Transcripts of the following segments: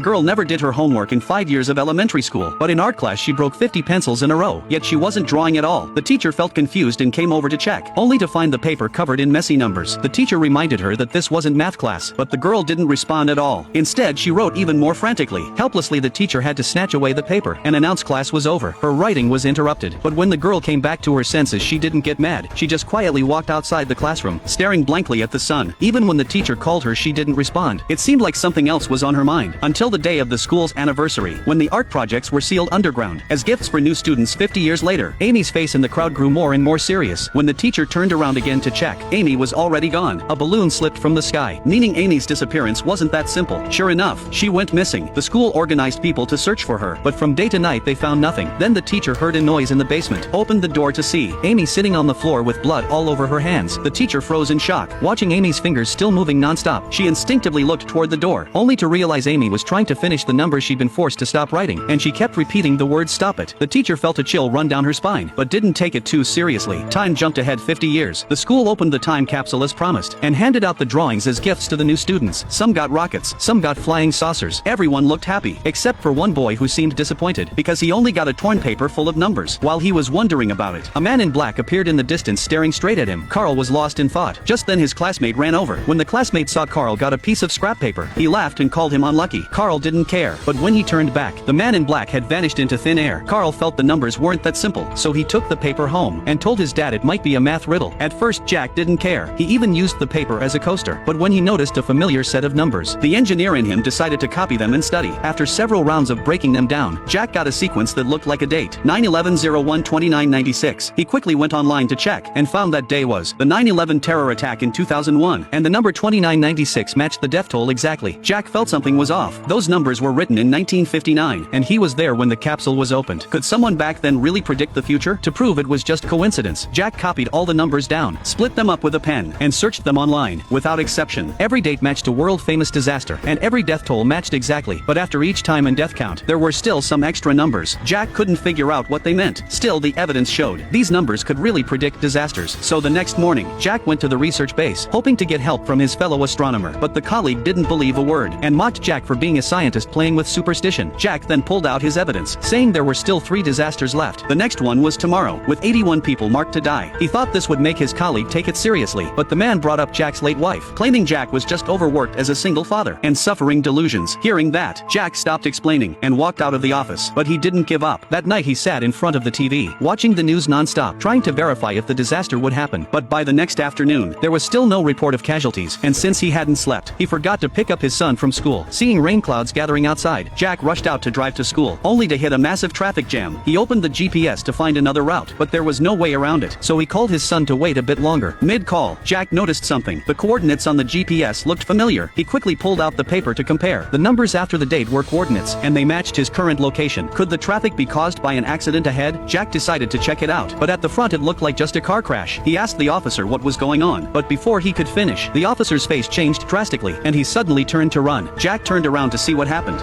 girl never did her homework in 5 years of elementary school, but in art class she broke 50 pencils in a row, yet she wasn't drawing at all. The teacher felt confused and came over to check, only to find the paper covered in messy numbers. The teacher reminded her that this wasn't math class, but the girl didn't respond at all. Instead, she wrote even more frantically. Helplessly, the teacher had to snatch away the paper and announce class was over. Her writing was interrupted, but when the girl came back to her senses, she didn't get mad. She just quietly walked outside the classroom, staring blankly at the sun. Even when the teacher called her, she didn't respond. It seemed like something else was on her mind, until the day of the school's anniversary, when the art projects were sealed underground as gifts for new students 50 years later. Amy's face in the crowd grew more and more serious. When the teacher turned around again to check, Amy was already gone. A balloon slipped from the sky, meaning Amy's disappearance wasn't that simple. Sure enough, she went missing. The school organized people to search for her, but from day to night they found nothing. Then the teacher heard a noise in the basement, opened the door to see Amy sitting on the floor with blood all over her hands. The teacher froze in shock, watching Amy's fingers still moving non-stop. She instinctively looked toward the door, only to realize Amy was trying to finish the numbers she'd been forced to stop writing, and she kept repeating the word "stop it." The teacher felt a chill run down her spine, but didn't take it too seriously. Time jumped ahead 50 years. The school opened the time capsule as promised, and handed out the drawings as gifts to the new students. Some got rockets, some got flying saucers. Everyone looked happy, except for one boy who seemed disappointed, because he only got a torn paper full of numbers. While he was wondering about it, a man in black appeared in the distance staring straight at him. Carl was lost in thought. Just then his classmate ran over. When the classmate saw Carl got a piece of scrap paper, he laughed and called him unlucky. Carl didn't care, but when he turned back, the man in black had vanished into thin air. Carl felt the numbers weren't that simple, so he took the paper home and told his dad it might be a math riddle. At first Jack didn't care. He even used the paper as a coaster, but when he noticed a familiar set of numbers, the engineer in him decided to copy them and study. After several rounds of breaking them down, Jack got a sequence that looked like a date, 9/11/01/2996. He quickly went online to check, and found that day was the 9/11 terror attack in 2001, and the number 2996 matched the death toll exactly. Jack felt something was off. Those numbers were written in 1959, and he was there when the capsule was opened. Could someone back then really predict the future? To prove it was just coincidence, Jack copied all the numbers down, split them up with a pen, and searched them online. Without exception, every date matched a world-famous disaster, and every death toll matched exactly. But after each time and death count, there were still some extra numbers. Jack couldn't figure out what they meant. Still, the evidence showed these numbers could really predict disasters. So the next morning, Jack went to the research base, hoping to get help from his fellow astronomer. But the colleague didn't believe a word, and mocked Jack for being a scientist playing with superstition. Jack then pulled out his evidence, saying there were still 3 disasters left. The next one was tomorrow, with 81 people marked to die. He thought this would make his colleague take it seriously, but the man brought up Jack's late wife, claiming Jack was just overworked as a single father, and suffering delusions. Hearing that, Jack stopped explaining, and walked out of the office. But he didn't give up. That night he sat in front of the TV, watching the news non-stop, trying to verify if the disaster would happen. But by the next afternoon, there was still no report of casualties, and since he hadn't slept, he forgot to pick up his son from school. Seeing rain clouds gathering outside, Jack rushed out to drive to school, only to hit a massive traffic jam. He opened the GPS to find another route, but there was no way around it, so he called his son to wait a bit longer. Mid-call, Jack noticed something. The coordinates on the GPS looked familiar. He quickly pulled out the paper to compare. The numbers after the date were coordinates, and they matched his current location. Could the traffic be caused by an accident ahead? Jack decided to check it out, but at the front it looked like just a car crash. He asked the officer what was going on, but before he could finish, the officer's face changed drastically, and he suddenly turned to run. Jack turned around to see what happened.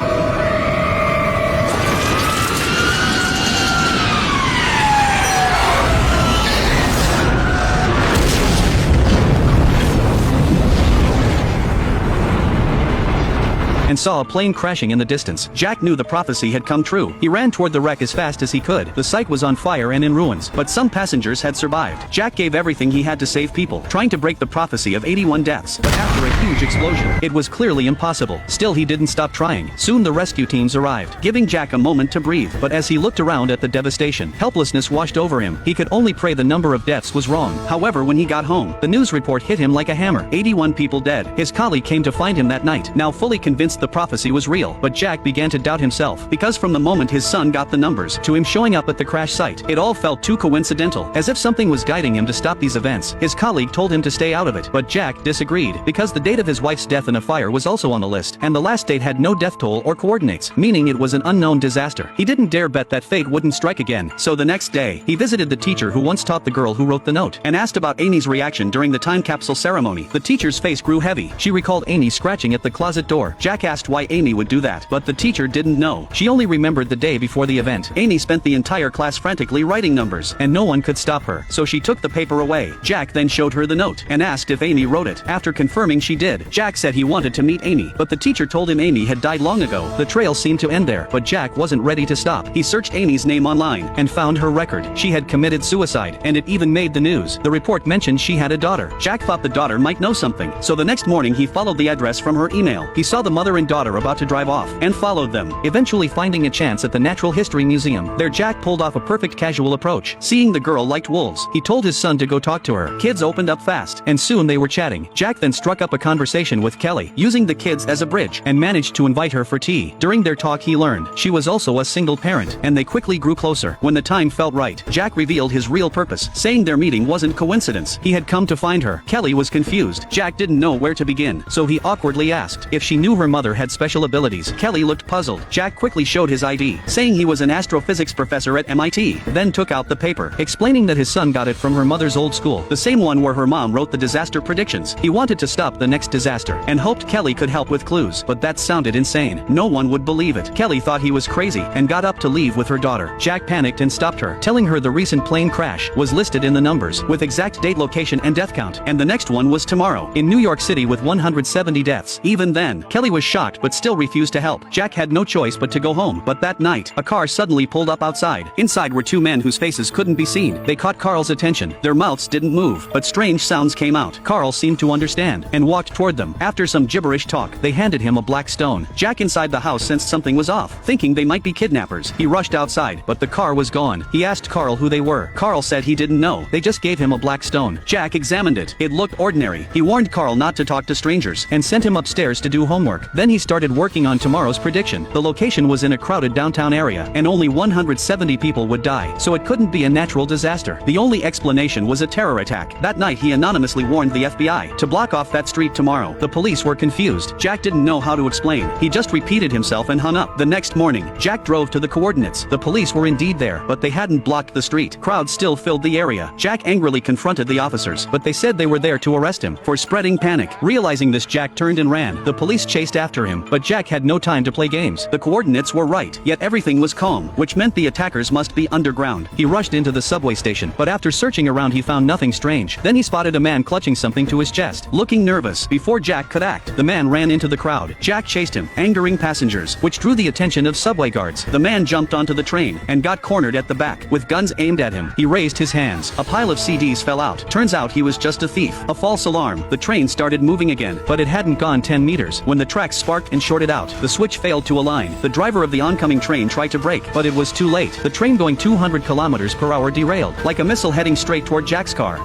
and saw a plane crashing in the distance. Jack knew the prophecy had come true. He ran toward the wreck as fast as he could. The site was on fire and in ruins, but some passengers had survived. Jack gave everything he had to save people, trying to break the prophecy of 81 deaths. But after a huge explosion, it was clearly impossible. Still, he didn't stop trying. Soon the rescue teams arrived, giving Jack a moment to breathe. But as he looked around at the devastation, helplessness washed over him. He could only pray the number of deaths was wrong. However, when he got home, the news report hit him like a hammer. 81 people dead. His colleague came to find him that night, now fully convinced the prophecy was real. But Jack began to doubt himself, because from the moment his son got the numbers, to him showing up at the crash site, it all felt too coincidental, as if something was guiding him to stop these events. His colleague told him to stay out of it, but Jack disagreed, because the date of his wife's death in a fire was also on the list, and the last date had no death toll or coordinates, meaning it was an unknown disaster. He didn't dare bet that fate wouldn't strike again. So the next day, he visited the teacher who once taught the girl who wrote the note, and asked about Amy's reaction during the time capsule ceremony. The teacher's face grew heavy. She recalled Amy scratching at the closet door. Jack asked why Amy would do that, but the teacher didn't know. She only remembered the day before the event. Amy spent the entire class frantically writing numbers, and no one could stop her, so she took the paper away. Jack then showed her the note, and asked if Amy wrote it. After confirming she did, instead. Jack said he wanted to meet Amy, but the teacher told him Amy had died long ago. The trail seemed to end there, but Jack wasn't ready to stop. He searched Amy's name online and found her record. She had committed suicide, and it even made the news. The report mentioned she had a daughter. Jack thought the daughter might know something, so the next morning he followed the address from her email. He saw the mother and daughter about to drive off, and followed them, eventually finding a chance at the Natural History Museum. There Jack pulled off a perfect casual approach. Seeing the girl liked wolves, he told his son to go talk to her. Kids opened up fast, and soon they were chatting. Jack then struck up a conversation with Kelly, using the kids as a bridge, and managed to invite her for tea. During their talk he learned she was also a single parent, and they quickly grew closer. When the time felt right, Jack revealed his real purpose, saying their meeting wasn't coincidence. He had come to find her. Kelly was confused. Jack didn't know where to begin, so he awkwardly asked if she knew her mother had special abilities. Kelly looked puzzled. Jack quickly showed his ID, saying he was an astrophysics professor at MIT, then took out the paper, explaining that his son got it from her mother's old school, the same one where her mom wrote the disaster predictions. He wanted to stop the next disaster, and hoped Kelly could help with clues, but that sounded insane. No one would believe it. Kelly thought he was crazy, and got up to leave with her daughter. Jack panicked and stopped her, telling her the recent plane crash was listed in the numbers, with exact date, location and death count, and the next one was tomorrow, in New York City with 170 deaths. Even then, Kelly was shocked but still refused to help. Jack had no choice but to go home, but that night, a car suddenly pulled up outside. Inside were two men whose faces couldn't be seen. They caught Carl's attention. Their mouths didn't move, but strange sounds came out. Carl seemed to understand, and walked toward them. After some gibberish talk, they handed him a black stone. Jack inside the house sensed something was off, thinking they might be kidnappers. He rushed outside, but the car was gone. He asked Carl who they were. Carl said he didn't know. They just gave him a black stone. Jack examined it. It looked ordinary. He warned Carl not to talk to strangers, and sent him upstairs to do homework. Then he started working on tomorrow's prediction. The location was in a crowded downtown area, and only 170 people would die, so it couldn't be a natural disaster. The only explanation was a terror attack. That night he anonymously warned the FBI to block off that street tomorrow. The police were confused. Jack didn't know how to explain. He just repeated himself and hung up. The next morning, Jack drove to the coordinates. The police were indeed there, but they hadn't blocked the street. Crowds still filled the area. Jack angrily confronted the officers, but they said they were there to arrest him for spreading panic. Realizing this, Jack turned and ran. The police chased after him, but Jack had no time to play games. The coordinates were right, yet everything was calm, which meant the attackers must be underground. He rushed into the subway station, but after searching around he found nothing strange. Then he spotted a man clutching something to his chest, looking nervous. Before Jack could act, the man ran into the crowd. Jack chased him, angering passengers, which drew the attention of subway guards. The man jumped onto the train, and got cornered at the back, with guns aimed at him. He raised his hands. A pile of CDs fell out. Turns out he was just a thief. A false alarm. The train started moving again, but it hadn't gone 10 meters when the tracks sparked and shorted out. The switch failed to align. The driver of the oncoming train tried to brake, but it was too late. The train going 200 kilometers per hour derailed, like a missile heading straight toward Jack's car.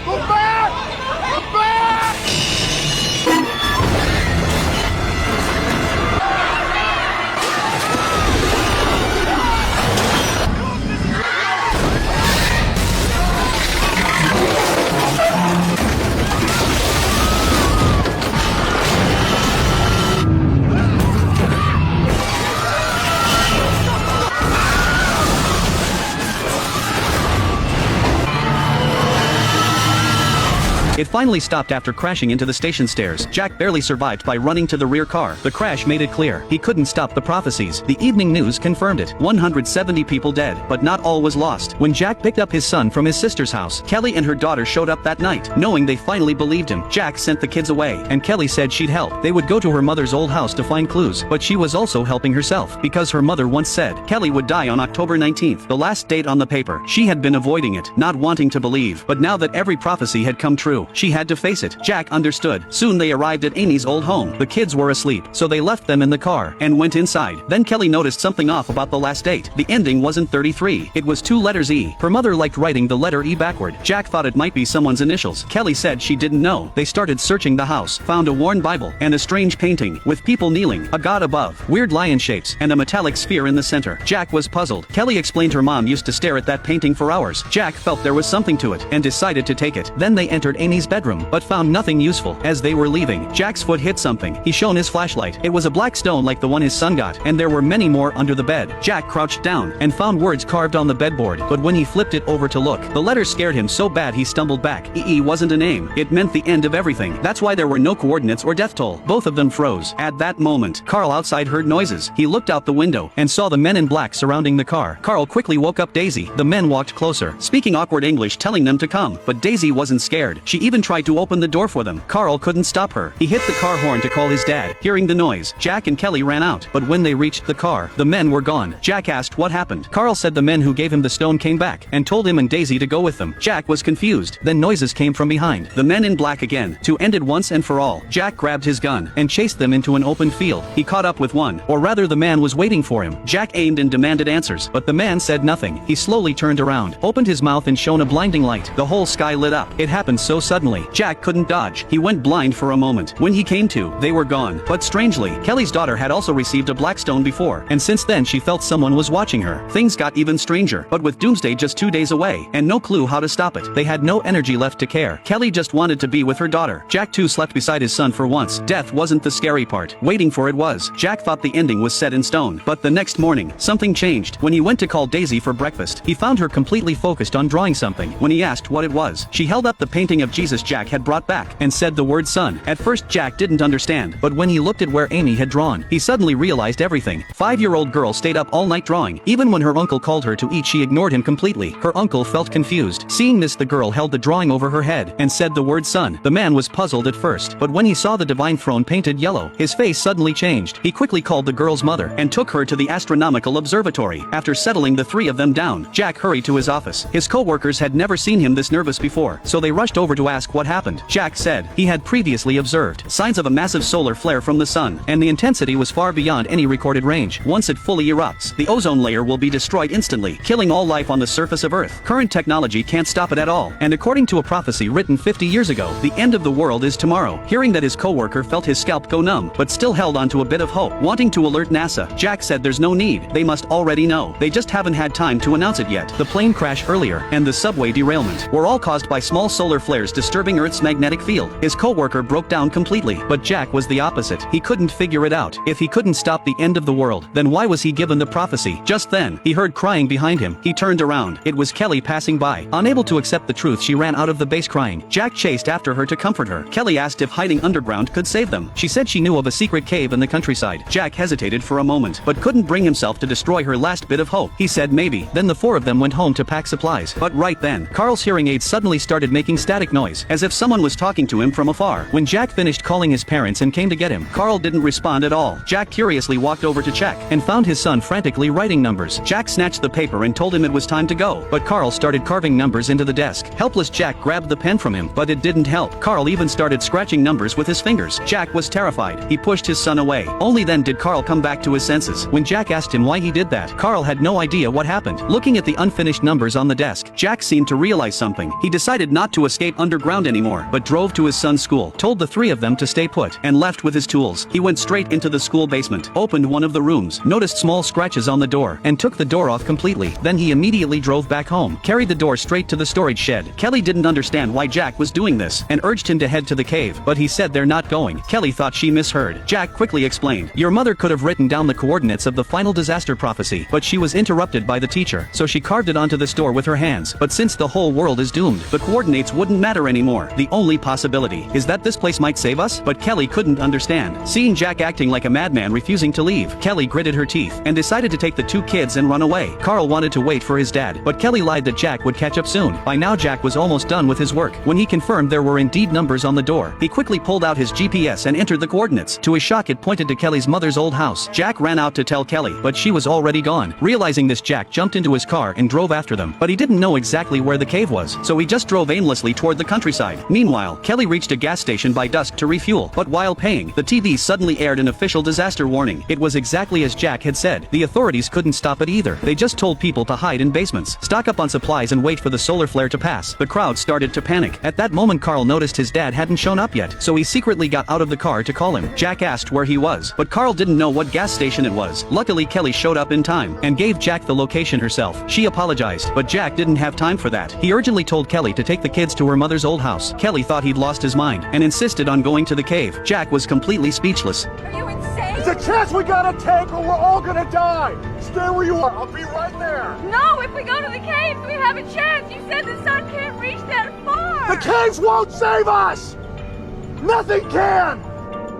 Go back! Go back! It finally stopped after crashing into the station stairs. Jack barely survived by running to the rear car. The crash made it clear he couldn't stop the prophecies. The evening news confirmed it. 170 people dead, but not all was lost. When Jack picked up his son from his sister's house, Kelly and her daughter showed up that night. Knowing they finally believed him, Jack sent the kids away, and Kelly said she'd help. They would go to her mother's old house to find clues, but she was also helping herself, because her mother once said Kelly would die on October 19th, the last date on the paper. She had been avoiding it, not wanting to believe, but now that every prophecy had come true, she had to face it. Jack understood. Soon they arrived at Amy's old home. The kids were asleep, so they left them in the car, and went inside. Then Kelly noticed something off about the last date. The ending wasn't 33. It was 2 letters E. Her mother liked writing the letter E backward. Jack thought it might be someone's initials. Kelly said she didn't know. They started searching the house, found a worn Bible, and a strange painting, with people kneeling, a god above, weird lion shapes, and a metallic sphere in the center. Jack was puzzled. Kelly explained her mom used to stare at that painting for hours. Jack felt there was something to it, and decided to take it. Then they entered Amy's bedroom, but found nothing useful. As they were leaving, Jack's foot hit something. He shone his flashlight. It was a black stone like the one his son got, and there were many more under the bed. Jack crouched down, and found words carved on the bedboard, but when he flipped it over to look, the letters scared him so bad he stumbled back. EE wasn't a name. It meant the end of everything. That's why there were no coordinates or death toll. Both of them froze. At that moment, Carl outside heard noises. He looked out the window, and saw the men in black surrounding the car. Carl quickly woke up Daisy. The men walked closer, speaking awkward English, telling them to come, but Daisy wasn't scared. She even tried to open the door for them. Carl couldn't stop her. He hit the car horn to call his dad. Hearing the noise, Jack and Kelly ran out, but when they reached the car, the men were gone. Jack asked what happened. Carl said the men who gave him the stone came back and told him and Daisy to go with them. Jack was confused. Then noises came from behind. The men in black again. To end it once and for all, Jack grabbed his gun and chased them into an open field. He caught up with one, or rather the man was waiting for him. Jack aimed and demanded answers, but the man said nothing. He slowly turned around, opened his mouth and shone a blinding light. The whole sky lit up. It happened so suddenly. Jack couldn't dodge. He went blind for a moment. When he came to, they were gone. But strangely, Kelly's daughter had also received a black stone before, and since then she felt someone was watching her. Things got even stranger, but with Doomsday just 2 days away, and no clue how to stop it, they had no energy left to care. Kelly just wanted to be with her daughter. Jack too slept beside his son for once. Death wasn't the scary part. Waiting for it was. Jack thought the ending was set in stone. But the next morning, something changed. When he went to call Daisy for breakfast, he found her completely focused on drawing something. When he asked what it was, she held up the painting of Jesus Jack had brought back, and said the word son. At first Jack didn't understand, but when he looked at where Amy had drawn, he suddenly realized everything. 5-year-old girl stayed up all night drawing. Even when her uncle called her to eat, she ignored him completely. Her uncle felt confused. Seeing this, the girl held the drawing over her head and said the word son. The man was puzzled at first, but when he saw the divine throne painted yellow, his face suddenly changed. He quickly called the girl's mother and took her to the astronomical observatory. After settling the three of them down, Jack hurried to his office. His co-workers had never seen him this nervous before, so they rushed over to ask what happened. Jack said he had previously observed signs of a massive solar flare from the sun, and the intensity was far beyond any recorded range. Once it fully erupts, the ozone layer will be destroyed instantly, killing all life on the surface of Earth. Current technology can't stop it at all, and according to a prophecy written 50 years ago, the end of the world is tomorrow. Hearing that, his co-worker felt his scalp go numb, but still held on to a bit of hope. Wanting to alert NASA, Jack said there's no need. They must already know. They just haven't had time to announce it yet. The plane crash earlier and the subway derailment were all caused by small solar flares disturbing Earth's magnetic field. His co-worker broke down completely, but Jack was the opposite. He couldn't figure it out. If he couldn't stop the end of the world, then why was he given the prophecy? Just then, he heard crying behind him. He turned around. It was Kelly passing by. Unable to accept the truth, she ran out of the base crying. Jack chased after her to comfort her. Kelly asked if hiding underground could save them. She said she knew of a secret cave in the countryside. Jack hesitated for a moment, but couldn't bring himself to destroy her last bit of hope. He said maybe. Then the four of them went home to pack supplies. But right then, Carl's hearing aid suddenly started making static noise, as if someone was talking to him from afar. When Jack finished calling his parents and came to get him, Carl didn't respond at all. Jack curiously walked over to check, and found his son frantically writing numbers. Jack snatched the paper and told him it was time to go, but Carl started carving numbers into the desk. Helpless Jack grabbed the pen from him, but it didn't help. Carl even started scratching numbers with his fingers. Jack was terrified. He pushed his son away. Only then did Carl come back to his senses. When Jack asked him why he did that, Carl had no idea what happened. Looking at the unfinished numbers on the desk, Jack seemed to realize something. He decided not to escape underground anymore, but drove to his son's school, told the three of them to stay put, and left with his tools. He went straight into the school basement, opened one of the rooms, noticed small scratches on the door, and took the door off completely. Then he immediately drove back home, carried the door straight to the storage shed. Kelly didn't understand why Jack was doing this, and urged him to head to the cave, but he said they're not going. Kelly thought she misheard. Jack quickly explained, your mother could have written down the coordinates of the final disaster prophecy, but she was interrupted by the teacher, so she carved it onto this door with her hands. But since the whole world is doomed, the coordinates wouldn't matter anymore. The only possibility is that this place might save us? But Kelly couldn't understand. Seeing Jack acting like a madman refusing to leave, Kelly gritted her teeth, and decided to take the two kids and run away. Carl wanted to wait for his dad, but Kelly lied that Jack would catch up soon. By now Jack was almost done with his work. When he confirmed there were indeed numbers on the door, he quickly pulled out his GPS and entered the coordinates. To his shock, it pointed to Kelly's mother's old house. Jack ran out to tell Kelly, but she was already gone. Realizing this, Jack jumped into his car and drove after them, but he didn't know exactly where the cave was, so he just drove aimlessly toward the countryside. Meanwhile, Kelly reached a gas station by dusk to refuel, but while paying, the TV suddenly aired an official disaster warning. It was exactly as Jack had said. The authorities couldn't stop it either. They just told people to hide in basements, stock up on supplies and wait for the solar flare to pass. The crowd started to panic. At that moment, Carl noticed his dad hadn't shown up yet, so he secretly got out of the car to call him. Jack asked where he was, but Carl didn't know what gas station it was. Luckily, Kelly showed up in time and gave Jack the location herself. She apologized, but Jack didn't have time for that. He urgently told Kelly to take the kids to her mother's old house. Kelly thought he'd lost his mind and insisted on going to the cave. Jack was completely speechless. Are you insane? It's a chance we gotta take or we're all gonna die. Stay where you are. I'll be right there. No, if we go to the caves, we have a chance. You said the sun can't reach that far. The caves won't save us. Nothing can.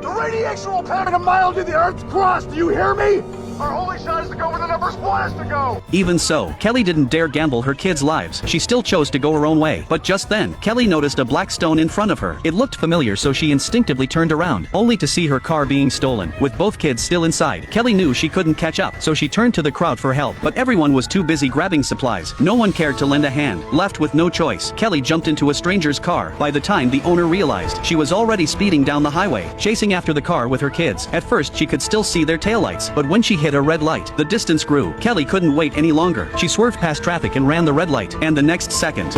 The radiation will pound a mile to the Earth's crust. Do you hear me? Our only shot is to go where the numbers want us to go! Even so, Kelly didn't dare gamble her kids' lives. She still chose to go her own way. But just then, Kelly noticed a black stone in front of her. It looked familiar, so she instinctively turned around, only to see her car being stolen. With both kids still inside, Kelly knew she couldn't catch up, so she turned to the crowd for help. But everyone was too busy grabbing supplies. No one cared to lend a hand. Left with no choice, Kelly jumped into a stranger's car. By the time the owner realized, she was already speeding down the highway, chasing after the car with her kids. At first she could still see their taillights, but when she hit a red light, the distance grew. Kelly couldn't wait any longer. She swerved past traffic and ran the red light, and the next second,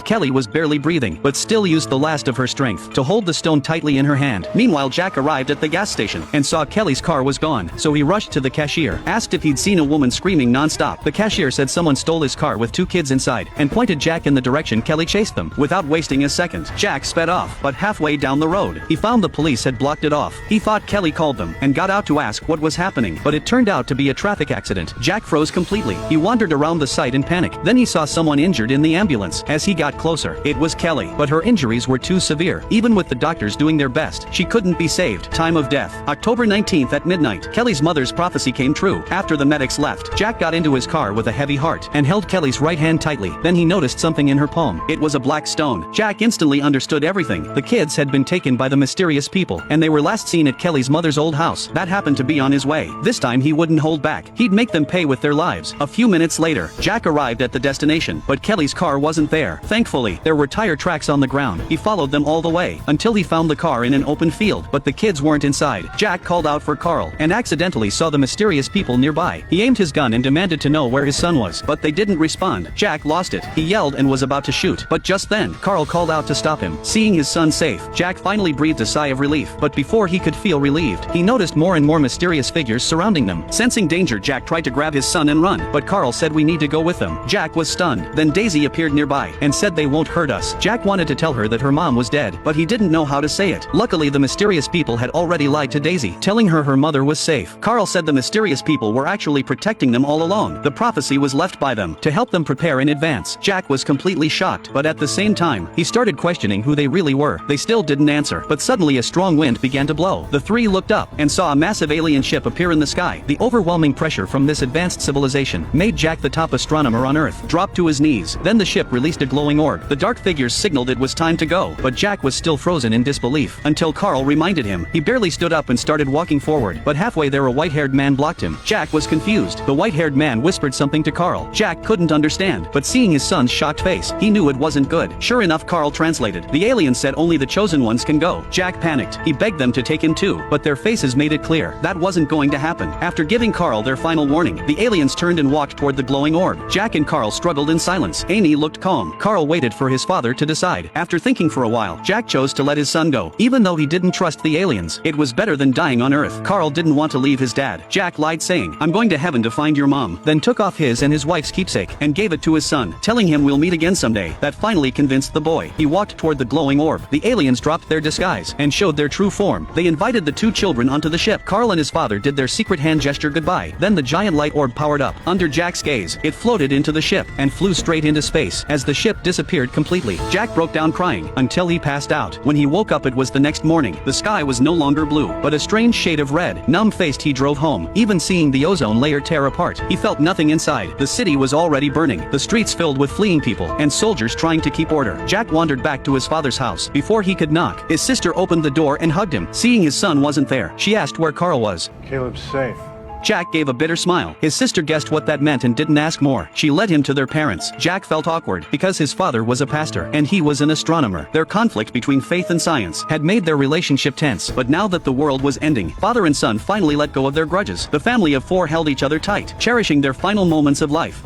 Kelly was barely breathing, but still used the last of her strength to hold the stone tightly in her hand. Meanwhile, Jack arrived at the gas station and saw Kelly's car was gone, so he rushed to the cashier, asked if he'd seen a woman screaming non-stop. The cashier said someone stole his car with 2 kids inside, and pointed Jack in the direction Kelly chased them. Without wasting a second, Jack sped off, but halfway down the road, he found the police had blocked it off. He thought Kelly called them, and got out to ask what was happening, but it turned out to be a traffic accident. Jack froze completely. He wandered around the site in panic. Then he saw someone injured in the ambulance. As he got closer, it was Kelly, but her injuries were too severe. Even with the doctors doing their best, she couldn't be saved. Time of death, October 19th at midnight. Kelly's mother's prophecy came true. After the medics left, Jack got into his car with a heavy heart, and held Kelly's right hand tightly. Then he noticed something in her palm. It was a black stone. Jack instantly understood everything. The kids had been taken by the mysterious people, and they were last seen at Kelly's mother's old house. That happened to be on his way. This time he wouldn't hold back. He'd make them pay with their lives. A few minutes later, Jack arrived at the destination, but Kelly's car wasn't there. Thankfully, there were tire tracks on the ground. He followed them all the way, until he found the car in an open field, but the kids weren't inside. Jack called out for Carl, and accidentally saw the mysterious people nearby. He aimed his gun and demanded to know where his son was, but they didn't respond. Jack lost it. He yelled and was about to shoot, but just then, Carl called out to stop him. Seeing his son safe, Jack finally breathed a sigh of relief, but before he could feel relieved, he noticed more and more mysterious figures surrounding them. Sensing danger, Jack tried to grab his son and run, but Carl said, "We need to go with them." Jack was stunned. Then Daisy appeared nearby, and said, "They won't hurt us." Jack wanted to tell her that her mom was dead, but he didn't know how to say it. Luckily, the mysterious people had already lied to Daisy, telling her her mother was safe. Carl said the mysterious people were actually protecting them all along. The prophecy was left by them, to help them prepare in advance. Jack was completely shocked, but at the same time, he started questioning who they really were. They still didn't answer, but suddenly a strong wind began to blow. The three looked up, and saw a massive alien ship appear in the sky. The overwhelming pressure from this advanced civilization made Jack, the top astronomer on Earth, drop to his knees. Then the ship released a glowing orb. The dark figures signaled it was time to go, but Jack was still frozen in disbelief, until Carl reminded him. He barely stood up and started walking forward, but halfway there a white-haired man blocked him. Jack was confused. The white-haired man whispered something to Carl. Jack couldn't understand, but seeing his son's shocked face, he knew it wasn't good. Sure enough, Carl translated. The alien said only the chosen ones can go. Jack panicked. He begged them to take him too, but their faces made it clear that wasn't going to happen. After giving Carl their final warning, the aliens turned and walked toward the glowing orb. Jack and Carl struggled in silence. Amy looked calm. Carl waited for his father to decide. After thinking for a while, Jack chose to let his son go, even though he didn't trust the aliens. It was better than dying on Earth. Carl didn't want to leave his dad. Jack lied, saying, "I'm going to heaven to find your mom," then took off his and his wife's keepsake, and gave it to his son, telling him we'll meet again someday. That finally convinced the boy. He walked toward the glowing orb. The aliens dropped their disguise, and showed their true form. They invited the two children onto the ship. Carl and his father did their secret hand gesture goodbye. Then the giant light orb powered up. Under Jack's gaze, it floated into the ship, and flew straight into space. As the ship disappeared completely, Jack broke down crying, until he passed out. When he woke up, it was the next morning. The sky was no longer blue, but a strange shade of red. Numb-faced, he drove home. Even seeing the ozone layer tear apart, he felt nothing inside. The city was already burning, the streets filled with fleeing people, and soldiers trying to keep order. Jack wandered back to his father's house. Before he could knock, his sister opened the door and hugged him. Seeing his son wasn't there, she asked where Carl was. Caleb's safe. Jack gave a bitter smile. His sister guessed what that meant and didn't ask more. She led him to their parents. Jack felt awkward, because his father was a pastor, and he was an astronomer. Their conflict between faith and science had made their relationship tense, but now that the world was ending, father and son finally let go of their grudges. The family of four held each other tight, cherishing their final moments of life.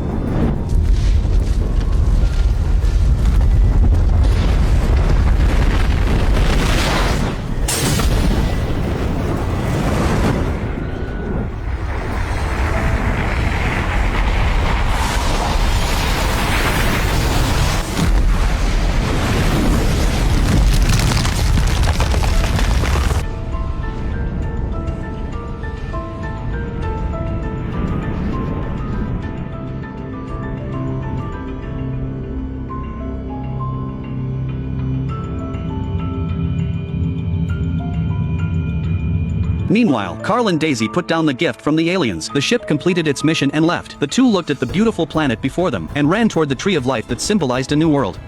Meanwhile, Carl and Daisy put down the gift from the aliens. The ship completed its mission and left. The two looked at the beautiful planet before them and ran toward the tree of life that symbolized a new world.